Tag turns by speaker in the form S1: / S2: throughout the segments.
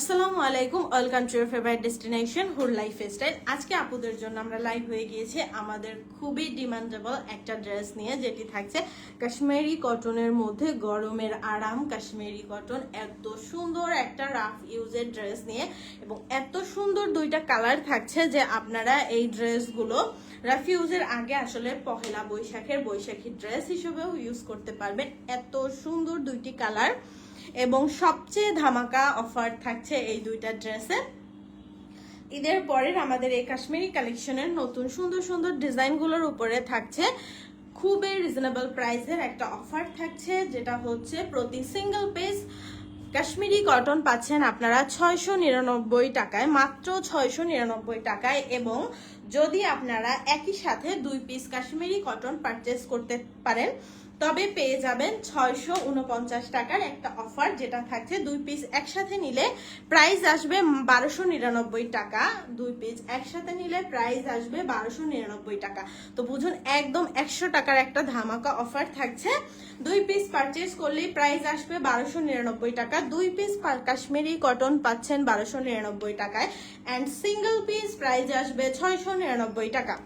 S1: আসসালামু আলাইকুম, welcome to your favourite destination হুর লাইফস্টাইল। আজকে আপুদের জন্য আমরা লাইভ হয়ে গিয়েছে আমাদের খুবই ডিমান্ডেবল একটা ড্রেস নিয়ে, যেটি থাকছে কাশ্মীরি কটনের মধ্যে গরমের আরাম। কাশ্মীরি কটন এত সুন্দর একটা রাফ ইউজের ড্রেস নিয়ে, এবং এত সুন্দর দুইটা কালার থাকছে যে আপনারা এই ড্রেসগুলো রাফ ইউজের আগে আসলে পহেলা বৈশাখী ড্রেস হিসেবেও ইউজ করতে পারবেন। এত সুন্দর দুইটি কালার এবং সবচেয়ে ধামাকা অফার থাকছে এই দুইটা ড্রেসে। ঈদের পরের আমাদের এই কাশ্মীরি কালেকশনের নতুন সুন্দর সুন্দর ডিজাইনগুলোর উপরে থাকছে খুবই রিজনেবল প্রাইসের একটা অফার থাকছে, যেটা হচ্ছে প্রতি সিঙ্গেল পিস কাশ্মীরি কটন পাচ্ছেন আপনারা 699 টাকায়, মাত্র 699 টাকায়। এবং যদি আপনারা একই সাথে 2 পিস কাশ্মীরি কটন পারচেস করতে পারেন তবে পেয়ে যাবেন 649 টাকার একটা অফার, যেটা থাকছে 2 পিস একসাথে নিলে প্রাইস আসবে 1299 টাকা। 2 পিস একসাথে নিলে প্রাইস আসবে 1299 টাকা। তো বুঝুন, একদম 100 টাকার একটা ধামাকা অফার থাকছে। 2 পিস পারচেস করলে প্রাইস আসবে 1299 টাকা। 2 পিস কাশ্মীরি কটন পাচ্ছেন 1299 টাকায়, অ্যান্ড সিঙ্গেল পিস প্রাইস আসবে 699 টাকা।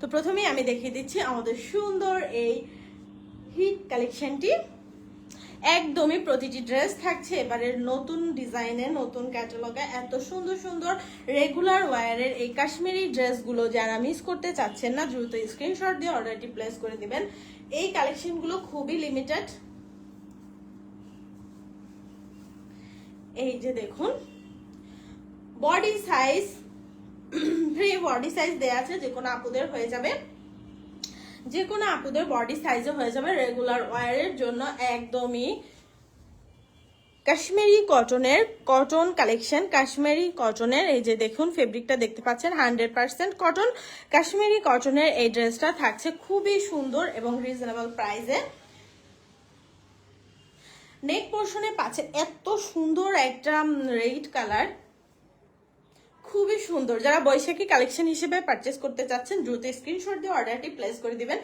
S1: তো প্রথমেই আমি দেখিয়ে দিচ্ছি আমাদের সুন্দর এই হিট কালেকশনটি। একদমই প্রতিটি ড্রেস থাকছে এবারের নতুন ডিজাইনে, নতুন ক্যাটালগে। এত সুন্দর সুন্দর রেগুলার ওয়্যারের এই কাশ্মীরি ড্রেসগুলো যারা মিস করতে চাচ্ছেন না, দ্রুত স্ক্রিনশট দিয়ে অর্ডারটি প্লেস করে দিবেন। এই কালেকশনগুলো খুবই লিমিটেড। এই যে দেখুন, body size free body size দেয়া আছে, যে কোনো আপুদের হয়ে যাবে, যে কোনো আপুদের বডি সাইজে হয়ে যাবে। রেগুলার ওয়্যারের জন্য একদমই কাশ্মীরি কটনের কটন কালেকশন। কাশ্মীরি কটনের এই যে দেখুন ফেব্রিকটা দেখতে পাচ্ছেন, 100% কটন কাশ্মীরি কটনের এই ড্রেসটা থাকছে খুবই সুন্দর এবং রিজনেবল প্রাইসে। নেক পোর্শনে পাচ্ছেন এত সুন্দর একটা রেড কালার, খুবই সুন্দর। যারা বৈশাখী কালেকশন হিসেবে পারচেস করতে চাচ্ছেন দ্রুত স্ক্রিনশট দিয়ে অর্ডারটি প্লেস করে দিবেন।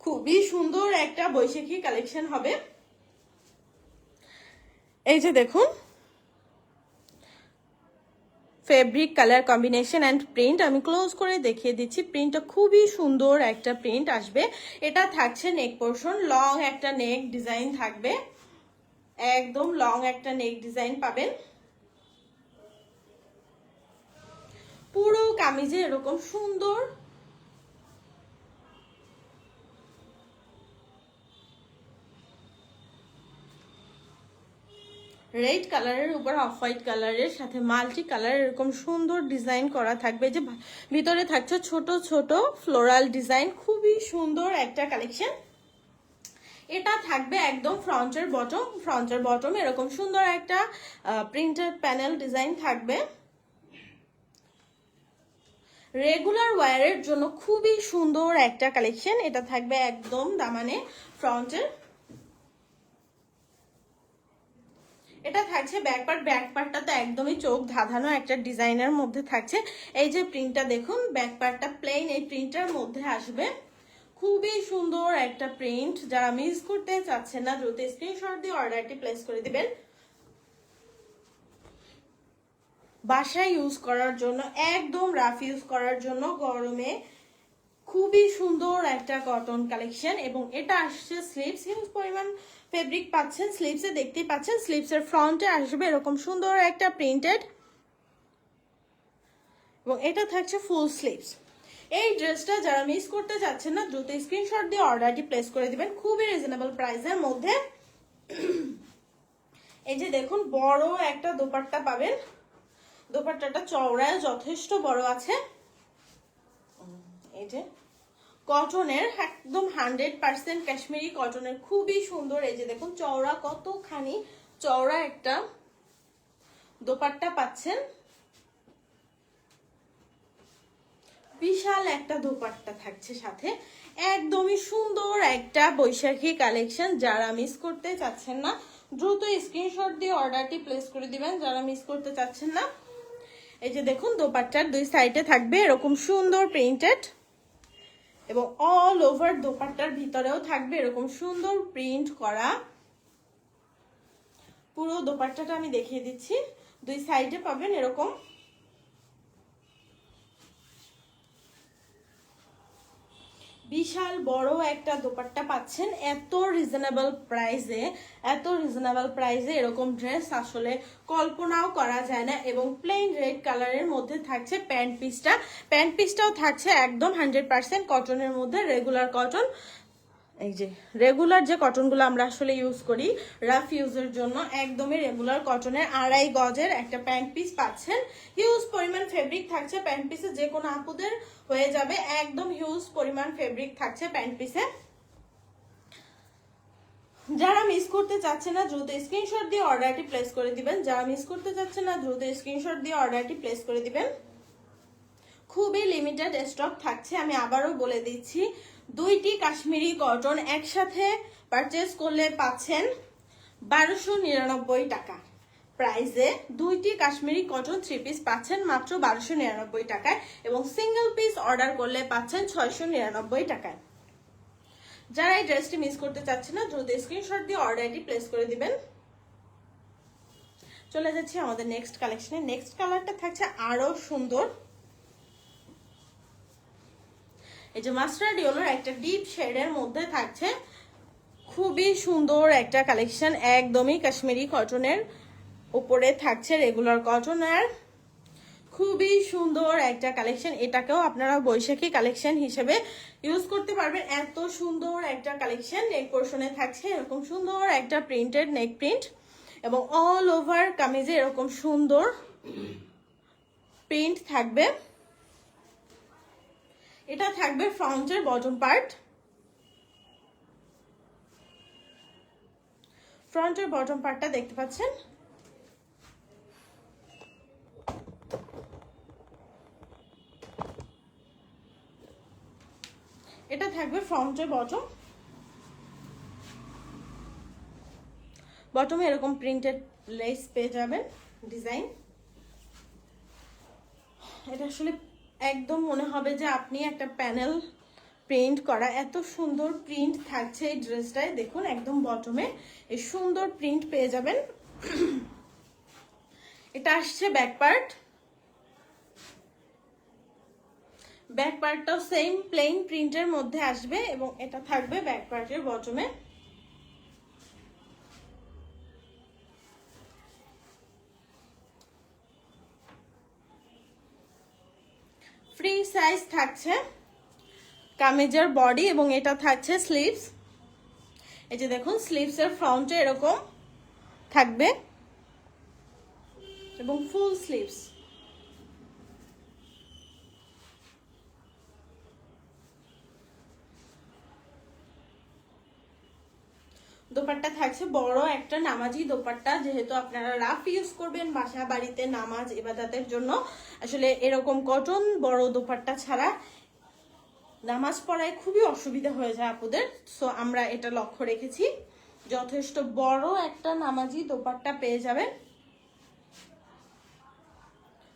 S1: খুবই সুন্দর একটা বৈশাখী কালেকশন হবে। এই যে দেখুন fabric, colour combination and print আমি ক্লোজ করে দেখিয়ে দিচ্ছি। প্রিন্টটা খুবই সুন্দর একটা প্রিন্ট আসবে। এটা থাকছে নেক পোর্শন, লং একটা নেক ডিজাইন থাকবে, একদম লং একটা নেক ডিজাইন পাবেন। পুরো কামিজে এরকম সুন্দর রেড কালারের উপর অফ হোয়াইট কালারের সাথে মাল্টি কালার এরকম সুন্দর ডিজাইন করা থাকবে, যে ভিতরে থাকছে ছোট ছোট ফ্লোরাল ডিজাইন। খুবই সুন্দর একটা কালেকশন। এটা থাকবে একদম ফ্রন্টের বটম এরকম সুন্দর একটা প্রিন্টেড প্যানেল ডিজাইন থাকবে। রেগুলার ওয়্যারের জন্য খুবই সুন্দর একটা কালেকশন। এটা থাকবে একদম দামানে ফ্রন্টের। এটা থাকছে ব্যাকপার্টটা তো একদমই চোখ ধাঁধানো একটা ডিজাইনের মধ্যে থাকছে। এই যে প্রিন্টটা দেখুন, ব্যাকপার্টটা প্লেন এই প্রিন্টের মধ্যে আসবে। খুবই সুন্দর একটা প্রিন্ট। যারা মিস করতে চাচ্ছেন না দ্রুত স্ক্রিনশট দিয়ে অর্ডারটি প্লেস করে দিবেন। বাসায় ইউজ করার জন্য, একদম রাফ ইউজ করার জন্য গরমে খুবই সুন্দর একটা কটন কালেকশন। এবং এটা আসছে স্লিভস, হিউজ পরিমাণ ফেব্রিক পাচ্ছেন স্লিভসে, দেখতেই পাচ্ছেন। স্লিভসের ফ্রন্টে আসবে এরকম সুন্দর একটা প্রিন্টেড, এবং এটা থাকছে ফুল স্লিভস। এই ড্রেসটা যারা মিস করতে চাচ্ছেন না দ্রুত স্ক্রিনশট দিয়ে অর্ডারটি প্লেস করে দিবেন খুবই রিজনেবল প্রাইসের মধ্যে। এই যে দেখুন বড় একটা দোপাট্টা পাবেন। দোপাট্টাটা চওড়ায় যথেষ্ট বড় আছে। এই যে কটনের একদম 100% কাশ্মীরি কটনের, খুবই সুন্দর। এই যে দেখুন চওড়া, কতখানি চওড়া একটা দোপাট্টা পাচ্ছেন। বিশাল একটা দোপাট্টা থাকছে সাথে। একদমই সুন্দর একটা বৈশাখী কালেকশন। যারা মিস করতে চাচ্ছেন না দ্রুত স্ক্রিনশট দিয়ে অর্ডারটি প্লেস করে দিবেন, যারা মিস করতে চাচ্ছেন না। এই যে দেখুন দোপাট্টার 2 সাইডে থাকবে এরকম সুন্দর প্রিন্টেড, এবং অল ওভার দোপাট্টার ভিতরেও থাকবে এরকম সুন্দর প্রিন্ট করা। পুরো দোপাট্টাটা আমি দেখিয়ে দিচ্ছি। দুই সাইডে পাবেন এরকম বিশাল বড় একটা দোপাট্টা পাচ্ছেন এত রিজনেবল প্রাইসে এরকম ড্রেস আসলে কল্পনাও করা যায় না। এবং প্লেন রেড কালারের মধ্যে থাকছে প্যান্ট পিসটাও থাকছে একদম 100% কটনের মধ্যে, রেগুলার কটন। এই যে রেগুলার যে কটনগুলো আমরা আসলে ইউজ করি রাফ ইউজের জন্য, একদমই রেগুলার কটনের 2.5 গজের একটা প্যান্ট পিস পাচ্ছেন। হিউজ পরিমাণ ফেব্রিক থাকছে প্যান্ট পিসে, যে কোনো আপুদের হয়ে যাবে, একদম হিউজ পরিমাণ ফেব্রিক থাকছে প্যান্ট পিসে। যারা মিস করতে চাচ্ছে না দ্রুত স্ক্রিনশট দিয়ে অর্ডারটি প্লেস করে দিবেন। খুবই লিমিটেড স্টক থাকছে, আমি আবারও বলে দিচ্ছি। 2টি কাশ্মীরি কটন একসাথে পারচেজ করলে পাচ্ছেন 1299 টাকা প্রাইসে। 2টি কাশ্মীরি কটন 3 পিস পাচ্ছেন মাত্র 1299 টাকায়, এবং সিঙ্গেল পিস অর্ডার করলে পাচ্ছেন 699 টাকায়। যারা এই ড্রেসটি মিস করতে চাচ্ছে না দ্রুত স্ক্রিনশট দিয়ে অর্ডারটি প্লেস করে দিবেন। চলে যাচ্ছি আমাদের নেক্সট কালেকশনে। নেক্সট কালারটা থাকছে আরো সুন্দর, এই যে মাস্টার্ড ইয়েলোর একটা ডিপ শেডের মধ্যে থাকছে খুবই সুন্দর একটা কালেকশন, একদমই কাশ্মীরি কটনের উপরে থাকছে রেগুলার কটন, আর খুবই সুন্দর একটা কালেকশন। এটাকেও আপনারা বৈশাখী কালেকশন হিসেবে ইউজ করতে পারবেন, এত সুন্দর একটা কালেকশন। নেক পোর্শনে থাকছে এরকম সুন্দর একটা প্রিন্টেড নেক প্রিন্ট, এবং অল ওভার কামিজে এরকম সুন্দর প্রিন্ট থাকবে। এটা থাকবে ফ্রন্টের বটম পার্ট, ফ্রন্টের বটম পার্টটা দেখতে পাচ্ছেন। এটা থাকবে ফ্রন্টের বটমে এরকম প্রিন্টেড লেস পেয়ে যাবেন ডিজাইন। এটা আসলে একদম মনে হবে যে আপনি একটা প্যানেল প্রিন্ট করা, এত সুন্দর প্রিন্ট থাকছে এই ড্রেসটায়। দেখুন একদম বটমে এই সুন্দর প্রিন্ট পেয়ে যাবেন। এটা আসছে ব্যাক পার্টটাও সেম প্লেন প্রিন্টের মধ্যে আসবে, এবং এটা থাকবে ব্যাক পার্টের বটমে। ফ্রি সাইজ থাকছে কামিজের বডি, এবং এটা থাকছে স্লিভস। এই যে দেখুন স্লিভসের ফ্রন্টে এরকম থাকবে, এবং ফুল স্লিভস। দোপাট্টা থাকছে বড় একটা নামাজি দোপাট্টা, যেহেতু আপনারা রাফ ইউজ করবেন বাসা বাড়িতে নামাজ ইবাদতের জন্য, আসলে এরকম কটন বড় দোপাট্টা ছাড়া নামাজ পড়ায় খুবই অসুবিধা হয়ে যায় আপুদের। সো আমরা এটা লক্ষ্য রেখেছি, যথেষ্ট বড় একটা নামাজি দোপাট্টা পেয়ে যাবেন।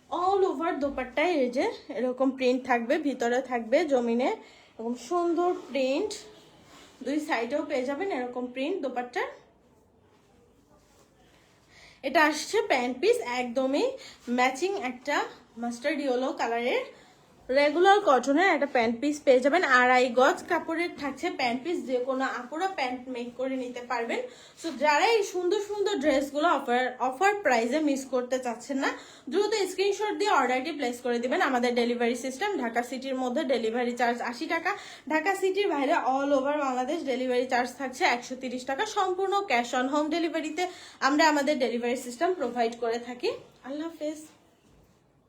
S1: অল ওভার দোপাট্টায় এই যে এরকম প্রিন্ট থাকবে, ভিতরে থাকবে জমিনে এরকম সুন্দর প্রিন্ট, দুই সাইডেও পেয়ে যাবেন এরকম প্রিন্ট দোপাট্টা। এটা আসছে প্যান্ট পিস, একদমই ম্যাচিং একটা মাস্টার্ড ইয়েলো কালারের রেগুলার কটনের একটা প্যান্ট পিস পেয়ে যাবেন। 2.5 গজ কাপড়ের থাকছে প্যান্ট পিস, যে কোনো আপুরা প্যান্ট মেক করে নিতে পারবেন। সো যারা এই সুন্দর সুন্দর ড্রেসগুলো অফার প্রাইসে মিস করতে চাচ্ছেন না দ্রুত স্ক্রিনশট দিয়ে অর্ডারটি প্লেস করে দিবেন। আমাদের ডেলিভারি সিস্টেম ঢাকা সিটির মধ্যে ডেলিভারি চার্জ 80 টাকা, ঢাকা সিটির বাইরে all over Bangladesh delivery charge থাকছে 130 টাকা। সম্পূর্ণ ক্যাশ অন হোম ডেলিভারিতে আমরা আমাদের ডেলিভারি সিস্টেম প্রোভাইড করে থাকি। আল্লাহ হাফেজ।